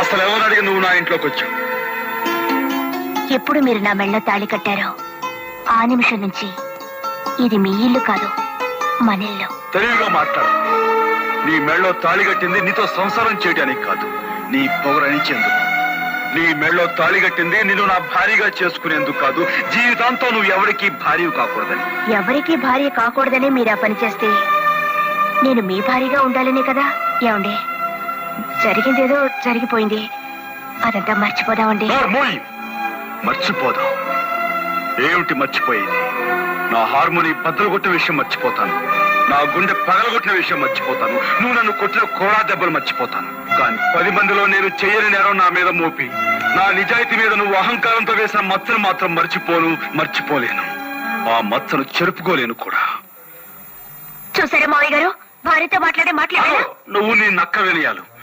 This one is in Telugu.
అసలు ఎవరు అడిగి నువ్వు నా ఇంట్లోకి వచ్చావు? ఎప్పుడు మీరు నా మెళ్ళ తాళి కట్టారో ఆ నిమిషం నుంచి ఇది మీ ఇల్లు కాదు, మన ఇల్లు. తెలివిగా మాట్లాడు. నీ మెళ్ళో తాళి కట్టింది నీతో సంసారం చేయడానికి కాదు, నీ పొగరనిచ్చేందుకు. నీ మెళ్ళో తాళి కట్టింది నిన్ను నా భార్యగా చేసుకునేందుకు కాదు, జీవితాంతం నువ్వు ఎవరికీ భార్య కాకూడదని. ఎవరికీ భార్య కాకూడదనే మీరు ఆ పని చేస్తే నేను మీ భార్యగా ఉండాలనే కదా. ఏమండి, జరిగిందేదో జరిగిపోయింది, అదంతా మర్చిపోదామండి. మర్చిపోదాం? ఏమిటి మర్చిపోయేది? నా హార్మోని బద్దలు కొట్టిన విషయం మర్చిపోతాను, నా గుండె పగలగొట్టిన విషయం మర్చిపోతాను, నువ్వు నన్ను కొట్టిన కోడా దెబ్బలు మర్చిపోతాను. కానీ 10 మందిలో నేను చేయని నేరం నా మీద మోపి నా నిజాయితీ మీద నువ్వు అహంకారంతో వేసిన మచ్చను మాత్రం మర్చిపోలేను. ఆ మచ్చను చెరుపుకోలేను కూడా. చూసారా మావయ్య గారు, భార్యతో మాట్లాడే మాట్లాడారు. నువ్వు నీ నక్క వినయాలు.